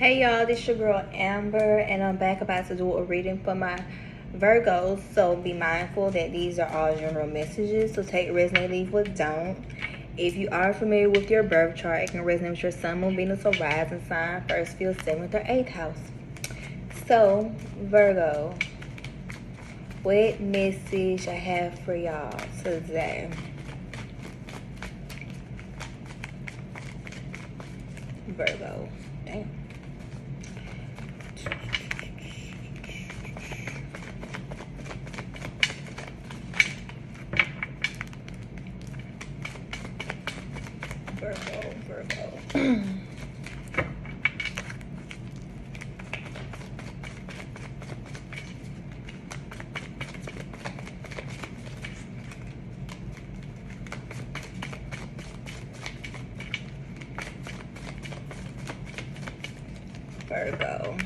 Hey y'all, this your girl Amber, and I'm back about to do a reading for my Virgos. So be mindful that these are all general messages, so take resonate, leave what don't. If you are familiar with your birth chart, it can resonate with your sun, moon, Venus, or rising sign, first, fifth, seventh, or eighth house. So Virgo, what message I have for y'all today? Virgo, damn. Virgo. Virgo.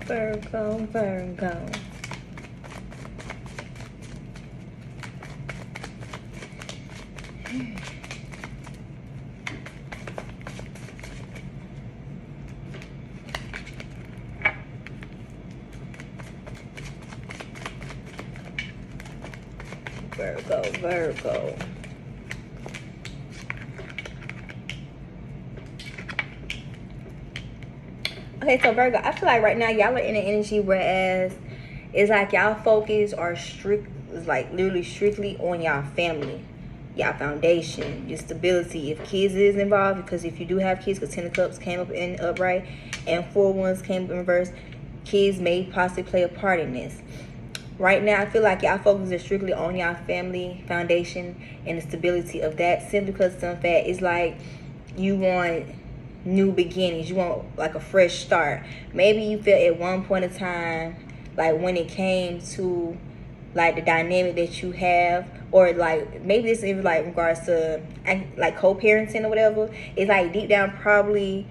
Virgo, Virgo. Virgo, Virgo. Okay, so Virgo, I feel like right now y'all are in an energy whereas it's like y'all focus are strict, is like literally strictly on y'all family, y'all foundation, your stability. If kids is involved, because if you do have kids, because 10 of Cups came up in upright and 4 Wands came up in reverse, kids may possibly play a part in this. Right now, I feel like y'all focus is strictly on y'all family foundation and the stability of that, simply because some fact it's like you want new beginnings, you want like a fresh start. Maybe you felt at one point in time, like when it came to like the dynamic that you have, or like maybe this is like in regards to like co-parenting or whatever, it's like deep down probably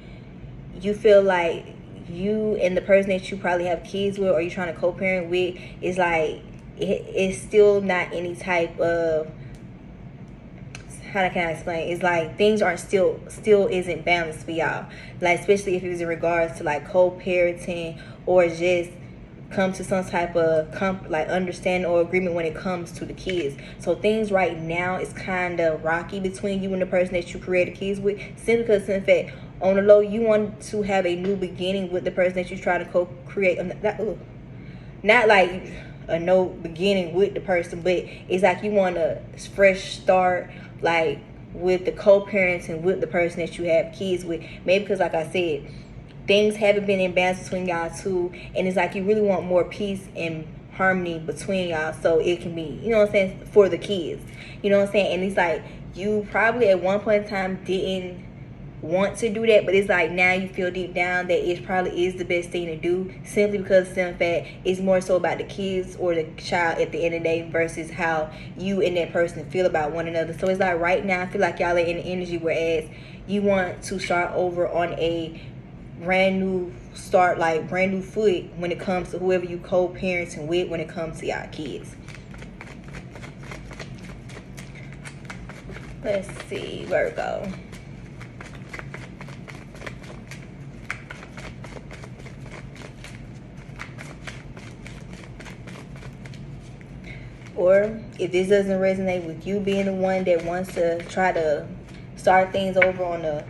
you feel like you and the person that you probably have kids with or you're trying to co-parent with is like it's still not any type of, how can I explain? It's like things aren't still isn't balanced for y'all. Like especially if it was in regards to like co-parenting or just come to some type of like understanding or agreement when it comes to the kids. So things right now is kind of rocky between you and the person that you created kids with, simply because in fact on the low you want to have a new beginning with the person that you're trying to co-create. Not like a no beginning with the person, but it's like you want a fresh start, like with the co-parenting with the person that you have kids with. Maybe because like I said, things haven't been in balance between y'all two, and it's like you really want more peace and harmony between y'all, so it can be, you know what I'm saying, for the kids, you know what I'm saying. And it's like you probably at one point in time didn't want to do that, but it's like now you feel deep down that it probably is the best thing to do, simply because in fact it's more so about the kids or the child at the end of the day versus how you and that person feel about one another. So it's like right now I feel like y'all are in the energy whereas you want to start over on a brand new start, like brand new foot when it comes to whoever you co-parenting with when it comes to y'all kids. Let's see, Virgo. Or if this doesn't resonate with you being the one that wants to try to start things over on a,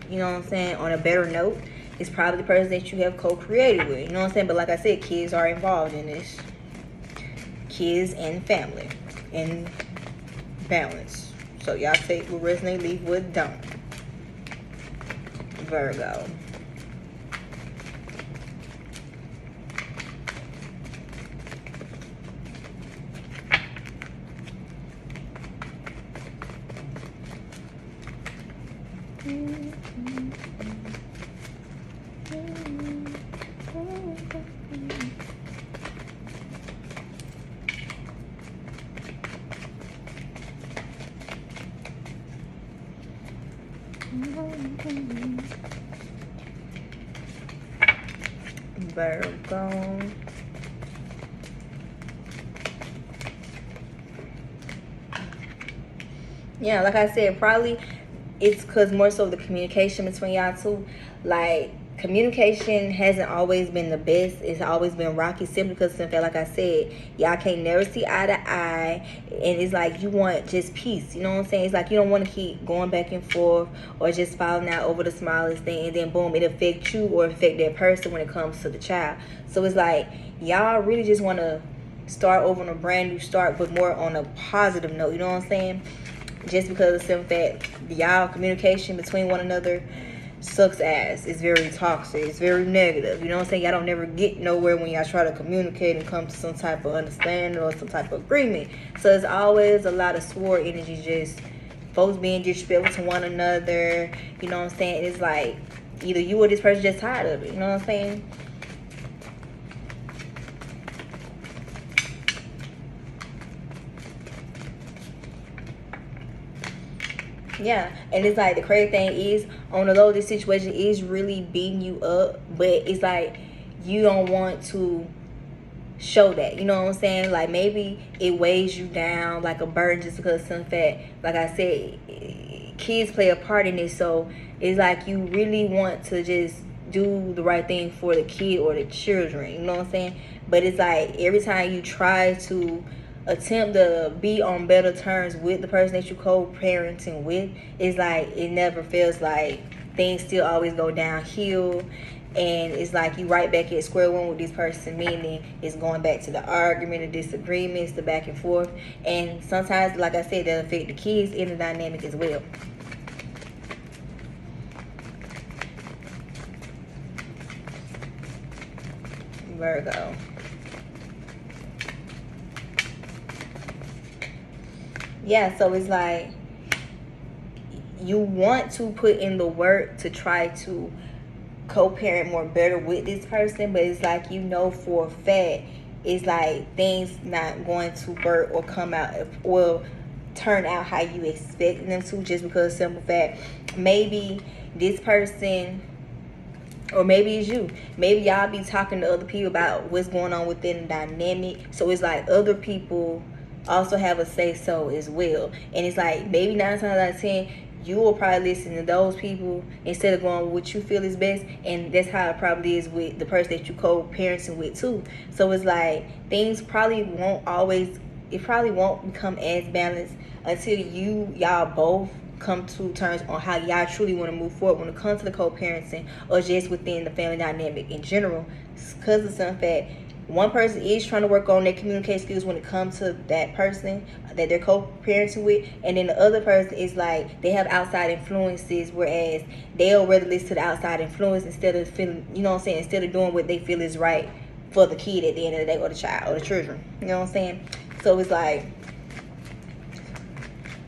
you know what I'm saying, on a better note, it's probably the person that you have co-created with, you know what I'm saying. But like I said, kids are involved in this. Kids and family and balance. So y'all take what resonate, leave what don't. Virgo. Virgo. Yeah, like I said, probably it's because more so the communication between y'all two. Like, communication hasn't always been the best. It's always been rocky simply because, like I said, y'all can't never see eye to eye. And it's like you want just peace. You know what I'm saying? It's like you don't want to keep going back and forth or just falling out over the smallest thing. And then, boom, it affects you or affect that person when it comes to the child. So it's like y'all really just want to start over on a brand new start, but more on a positive note. You know what I'm saying? Just because of the simple fact y'all communication between one another sucks ass. It's very toxic. It's very negative. You know what I'm saying? Y'all don't never get nowhere when y'all try to communicate and come to some type of understanding or some type of agreement. So it's always a lot of sword energy, just folks being disrespectful to one another. You know what I'm saying? It's like either you or this person just tired of it. You know what I'm saying? Yeah, and it's like the crazy thing is, on the low, this situation is really beating you up, but it's like you don't want to show that. You know what I'm saying? Like maybe it weighs you down like a burden just because of some fact. Like I said, kids play a part in this, so it's like you really want to just do the right thing for the kid or the children. You know what I'm saying? But it's like every time you try to attempt to be on better terms with the person that you co-parenting with, it's like it never feels like things still always go downhill, and it's like you right back at square one with this person, meaning it's going back to the argument, the disagreements, the back and forth, and sometimes, like I said, that affect the kids in the dynamic as well. Virgo. Yeah, so it's like you want to put in the work to try to co-parent more better with this person, but it's like you know for a fact it's like things not going to work or come out or turn out how you expect them to, just because of simple fact maybe this person, or maybe it's you, maybe y'all be talking to other people about what's going on within the dynamic, so it's like other people also have a say so as well. And it's like maybe 9 times out of 10 you will probably listen to those people instead of going with what you feel is best. And that's how it probably is with the person that you co-parenting with too. So it's like things probably won't always, it probably won't become as balanced until y'all both come to terms on how y'all truly want to move forward when it comes to the co-parenting or just within the family dynamic in general. Because of some fact one person is trying to work on their communication skills when it comes to that person that they're co-parenting with, and then the other person is like they have outside influences, whereas they'll rather listen to the outside influence instead of feeling, you know what I'm saying, instead of doing what they feel is right for the kid at the end of the day, or the child or the children. You know what I'm saying? So it's like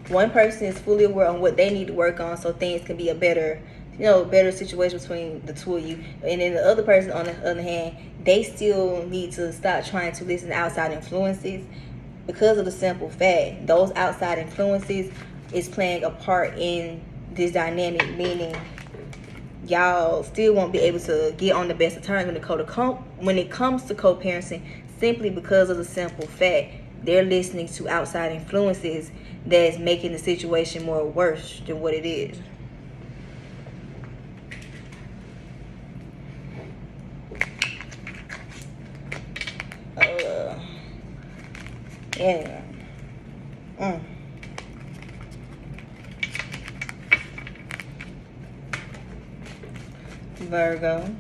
one person is fully aware on what they need to work on so things can be a better, better situation between the two of you. And then the other person, on the other hand, they still need to stop trying to listen to outside influences, because of the simple fact those outside influences is playing a part in this dynamic, meaning y'all still won't be able to get on the best of terms when it comes to co-parenting, simply because of the simple fact they're listening to outside influences that's making the situation more worse than what it is. Yeah. Virgo.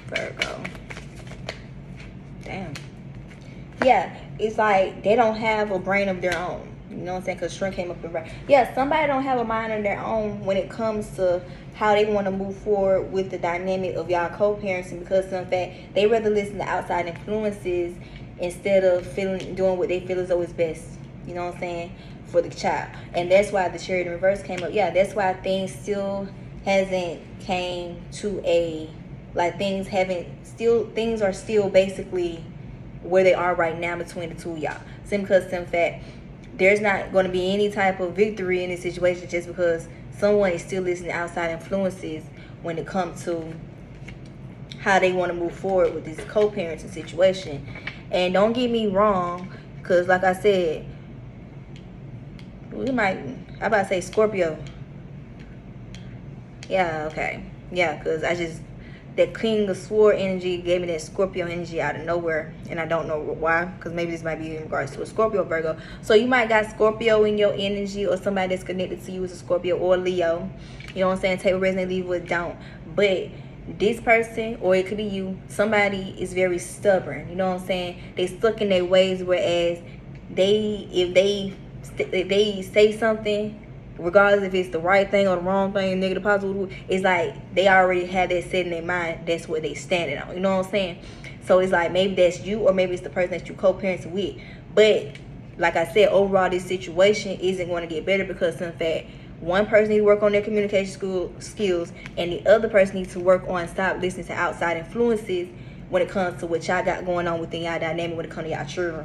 Virgo. Damn. Yeah, it's like they don't have a brain of their own. You know what I'm saying? Because Shrink came up with right. Yeah, somebody don't have a mind of their own when it comes to how they want to move forward with the dynamic of y'all co-parenting, because in fact they rather listen to outside influences instead of doing what they feel is always best. You know what I'm saying? For the child. And that's why the Chariot in reverse came up. Yeah, that's why things still hasn't came to a, like, things are still basically where they are right now between the two of y'all. Simply because, in fact, there's not going to be any type of victory in this situation just because someone is still listening to outside influences when it comes to how they want to move forward with this co-parenting situation. And don't get me wrong, because like I said, I about to say Scorpio. Yeah, okay. Yeah, because that King of Sword energy gave me that Scorpio energy out of nowhere. And I don't know why, because maybe this might be in regards to a Scorpio, Virgo. So you might got Scorpio in your energy, or somebody that's connected to you is a Scorpio or Leo. You know what I'm saying? Take what resonates, leave what don't. But this person, or it could be you, somebody is very stubborn. You know what I'm saying? They stuck in their ways, whereas if they say something, regardless if it's the right thing or the wrong thing, negative, positive, it's like they already had that set in their mind. That's what they standing on. You know what I'm saying? So it's like maybe that's you, or maybe it's the person that you co-parenting with. But like I said, overall, this situation isn't going to get better because, in fact, one person needs to work on their communication skills, and the other person needs to work on stop listening to outside influences when it comes to what y'all got going on within y'all dynamic when it comes to y'all children.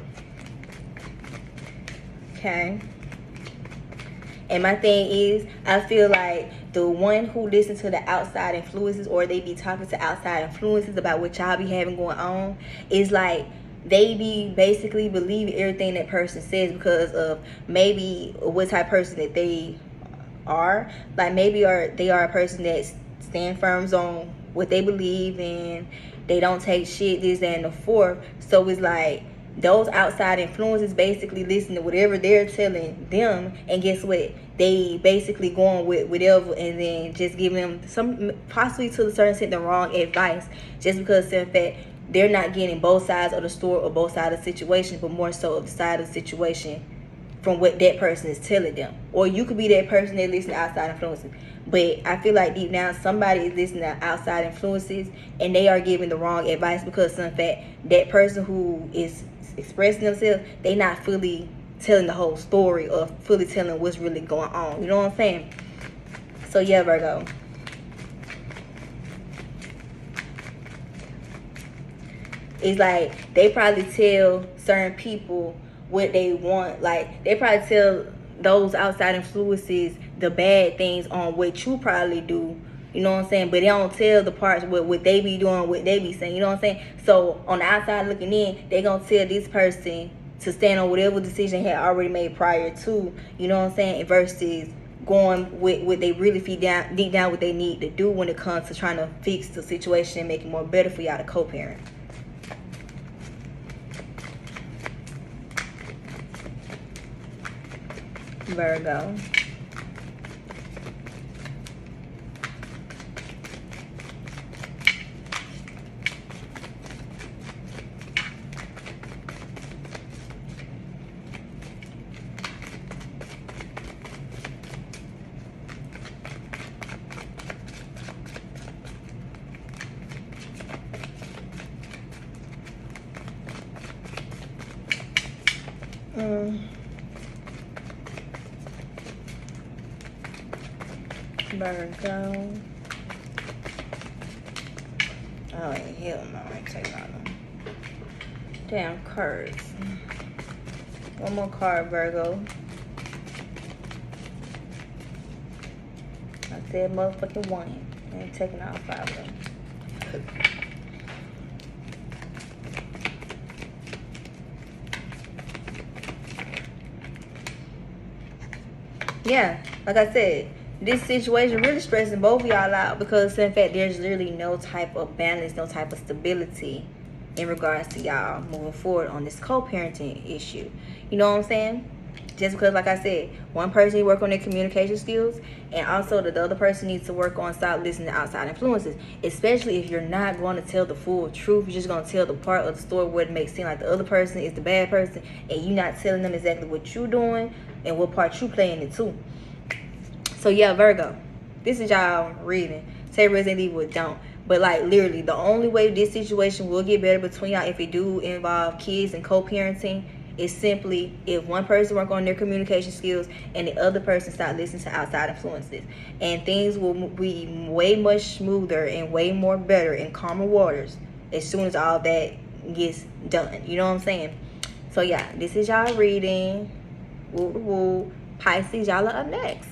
Okay. And my thing is, I feel like the one who listens to the outside influences, or they be talking to outside influences about what y'all be having going on, is like they be basically believing everything that person says because of maybe what type of person that they are. Like maybe they are a person that stand firm on what they believe in. They don't take shit, this, that, and the fourth. So it's like those outside influences basically listen to whatever they're telling them, and guess what? They basically going with whatever, and then just giving them some, possibly to a certain extent, the wrong advice, just because in fact they're not getting both sides of the story or both sides of the situation, but more so of the side of the situation from what that person is telling them. Or you could be that person that listens to outside influences. But I feel like deep down somebody is listening to outside influences and they are giving the wrong advice because in fact that person who is expressing themselves, they not fully telling the whole story or fully telling what's really going on. You know what I'm saying? So yeah, Virgo. It's like they probably tell certain people what they want. Like they probably tell those outside influences the bad things on what you probably do. You know what I'm saying? But they don't tell the parts what they be doing, what they be saying. You know what I'm saying? So on the outside looking in, they gonna tell this person to stand on whatever decision had already made prior to. You know what I'm saying? Versus going with what they really deep down what they need to do when it comes to trying to fix the situation and make it more better for y'all to co-parent. Virgo. Virgo. Oh, hell no, I ain't taking all them damn cards. One more card, Virgo. I said motherfucking one. I ain't taking all 5 of them. Yeah, like I said, this situation really stressing both of y'all out because in fact there's literally no type of balance, no type of stability in regards to y'all moving forward on this co-parenting issue. You know what I'm saying? Just because, like I said, one person needs to work on their communication skills, and also the other person needs to work on stop listening to outside influences. Especially if you're not going to tell the full truth, you're just going to tell the part of the story where it makes seem like the other person is the bad person, and you're not telling them exactly what you're doing and what part you playing in too. So yeah, Virgo, this is y'all reading. Take risks and leave what don't. But like literally, the only way this situation will get better between y'all if it do involve kids and co-parenting It's simply if one person work on their communication skills and the other person start listening to outside influences, and things will be way much smoother and way more better in calmer waters as soon as all that gets done. You know what I'm saying? So yeah, this is y'all reading. Woo woo. Pisces, y'all are up next.